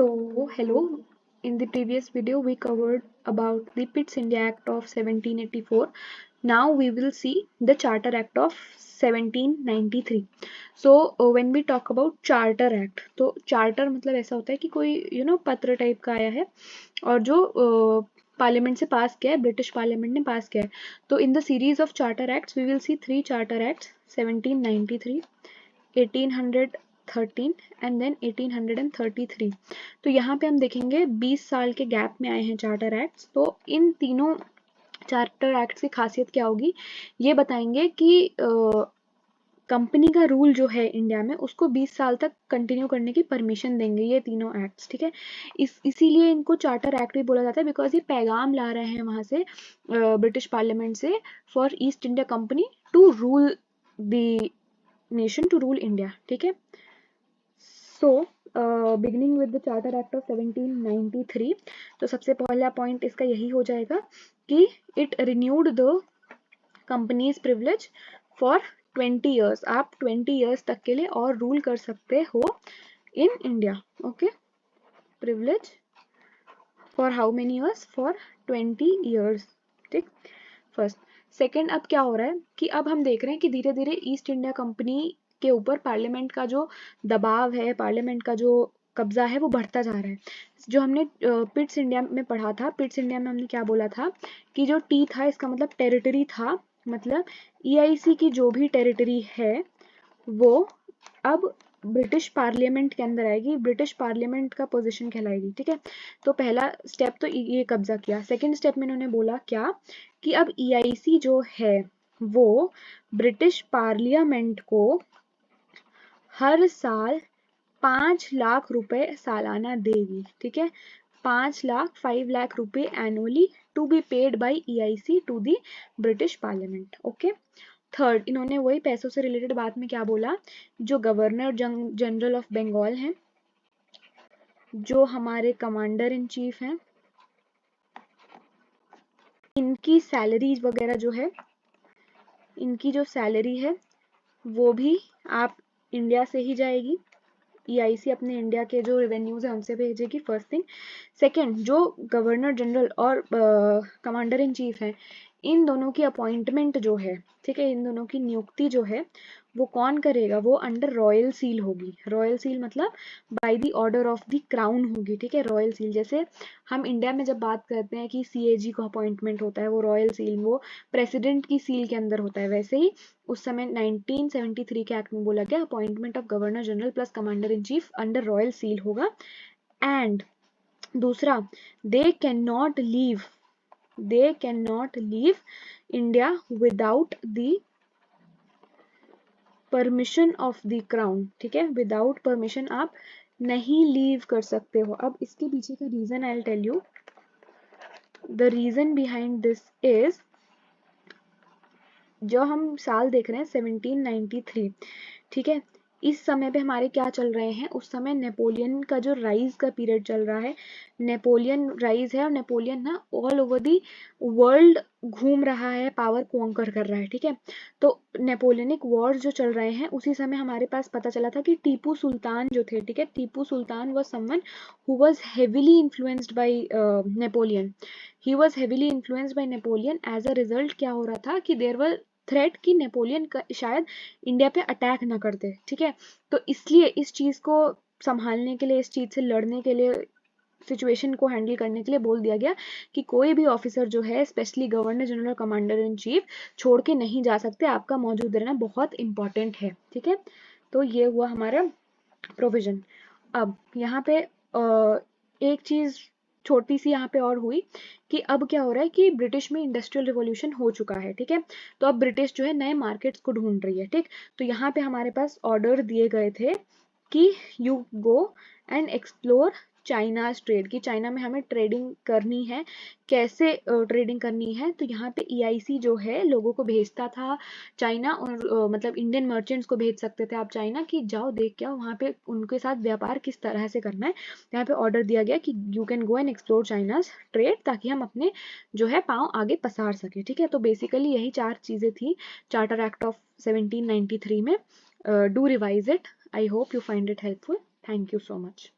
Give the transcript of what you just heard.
Hello. In the previous video, we covered about the Pitt's India Act of 1784. Now we will see the Charter Act of 1793. So when we talk about Charter Act, तो Charter मतलब ऐसा होता है कि कोई पत्र type का आया है और जो पार्लियामेंट से पास किया है, ब्रिटिश पार्लियामेंट ने पास किया है. तो in the series of charter acts we will see 3 charter acts 1793, 1813 and then 1833. तो यहाँ पे हम देखेंगे 20 साल के गैप में आए हैं चार्टर एक्ट्स. तो इन तीनों चार्टर एक्ट्स की खासियत क्या होगी ये बताएंगे कि कंपनी का रूल जो है इंडिया में उसको 20 साल तक कंटिन्यू करने की परमिशन देंगे ये तीनों एक्ट्स. ठीक है, इसीलिए इनको चार्टर एक्ट भी बोला जाता है बिकॉज ये पैगाम ला रहे हैं वहां से ब्रिटिश पार्लियामेंट से for East India Company to rule the nation, to rule India. ठीक है, so beginning with the charter act of 1793. तो सबसे पहला पॉइंट इसका यही हो जाएगा कि it renewed the companies privilege for 20 years. आप 20 years तक के लिए और रूल कर सकते हो in India. Okay, privilege for how many years? For 20 years. ठीक, फर्स्ट. सेकेंड, अब क्या हो रहा है कि अब हम देख रहे हैं कि धीरे धीरे ईस्ट इंडिया कंपनी के ऊपर पार्लियामेंट का जो दबाव है, पार्लियामेंट का जो कब्जा है वो बढ़ता जा रहा है. जो हमने पिट्स इंडिया में पढ़ा था, पिट्स इंडिया में हमने क्या बोला था कि जो टी था इसका मतलब टेरिटरी था. मतलब EIC की जो भी टेरिटरी है वो अब ब्रिटिश पार्लियामेंट के अंदर आएगी, ब्रिटिश पार्लियामेंट का पोजीशन कहलाएगी. ठीक है, तो पहला स्टेप तो ये कब्जा किया. सेकंड स्टेप में इन्होंने बोला क्या कि अब EIC जो है वो ब्रिटिश पार्लियामेंट को हर साल 5 लाख रुपए सालाना देगी. ठीक है, 5 लाख रुपए annually to be paid by EIC to the British parliament. Okay. Third, इन्होंने वही पैसों से रिलेटेड बात में क्या बोला, जो गवर्नर जनरल ऑफ बंगाल हैं, जो हमारे कमांडर इन चीफ हैं, इनकी सैलरीज वगैरह जो है, इनकी जो सैलरी है वो भी आप इंडिया से ही जाएगी. EIC अपने इंडिया के जो रेवेन्यूज है उनसे भेजेगी. First thing. सेकंड, जो गवर्नर जनरल और कमांडर इन चीफ है, इन दोनों की अपॉइंटमेंट जो है, ठीक है, इन दोनों की नियुक्ति जो है वो कौन करेगा, वो अंडर रॉयल सील होगी. रॉयल सील मतलब by the order of the crown होगी. ठीक है, रॉयल सील. जैसे हम इंडिया में जब बात करते हैं कि CAG को अपॉइंटमेंट होता है, वो रॉयल सील, वो प्रेसिडेंट की सील के अंदर होता है. वैसे ही उस समय 1973 के एक्ट में बोला गया appointment of governor general plus commander in chief under royal seal होगा. एंड दूसरा, they can not leave India without the permission of the crown. ठीक है, विदाउट परमिशन आप नहीं लीव कर सकते हो. अब इसके पीछे का reason I will tell you. The reason behind this is, जो हम साल देख रहे हैं 1793, ठीक है, इस समय पे हमारे क्या चल रहे हैं, उस समय नेपोलियन का जो राइज का पीरियड चल रहा है, नेपोलियन राइज है और नेपोलियन ना ऑल ओवर दी वर्ल्ड घूम रहा है, पावर कॉन्कर कर रहा है. ठीक है, तो नेपोलियनिक वॉर जो चल रहे हैं उसी समय हमारे पास पता चला था कि टीपू सुल्तान जो थे, ठीक है, Tipu Sultan was someone who was heavily influenced by Napoleon. He was heavily influenced by Napoleon. As a result क्या हो रहा था कि देयर वर थ्रेट कि नेपोलियन शायद इंडिया पे अटैक ना करते. ठीक है, तो इसलिए इस चीज को संभालने के लिए, इस चीज से लड़ने के लिए, सिचुएशन को हैंडल करने के लिए बोल दिया गया कि कोई भी ऑफिसर जो है, specially governor general, commander in chief, छोड़ के नहीं जा सकते. आपका मौजूद रहना बहुत इंपॉर्टेंट है. ठीक है, तो ये हुआ हमारा प्रोविजन. अब यहाँ पे एक चीज छोटी सी यहाँ पे और हुई कि अब क्या हो रहा है कि ब्रिटिश में इंडस्ट्रियल रिवॉल्यूशन हो चुका है. ठीक है, तो अब ब्रिटिश जो है नए मार्केट्स को ढूंढ रही है. ठीक, तो यहाँ पे हमारे पास ऑर्डर दिए गए थे कि you go and explore China's trade, की चाइना में हमें ट्रेडिंग करनी है. कैसे ट्रेडिंग करनी है, तो यहाँ पे EIC जो है लोगों को भेजता था चाइना, और मतलब इंडियन मर्चेंट्स को भेज सकते थे आप चाइना कि जाओ देख के आओ वहाँ पे उनके साथ व्यापार किस तरह से करना है. यहाँ पे ऑर्डर दिया गया कि you can go and explore China's trade, ताकि हम अपने जो है पाँव आगे पसार सके. ठीक है, तो बेसिकली यही 4 चीजें थी चार्टर एक्ट ऑफ 1793 में. Do revise it. I hope you find it helpful. Thank you so much.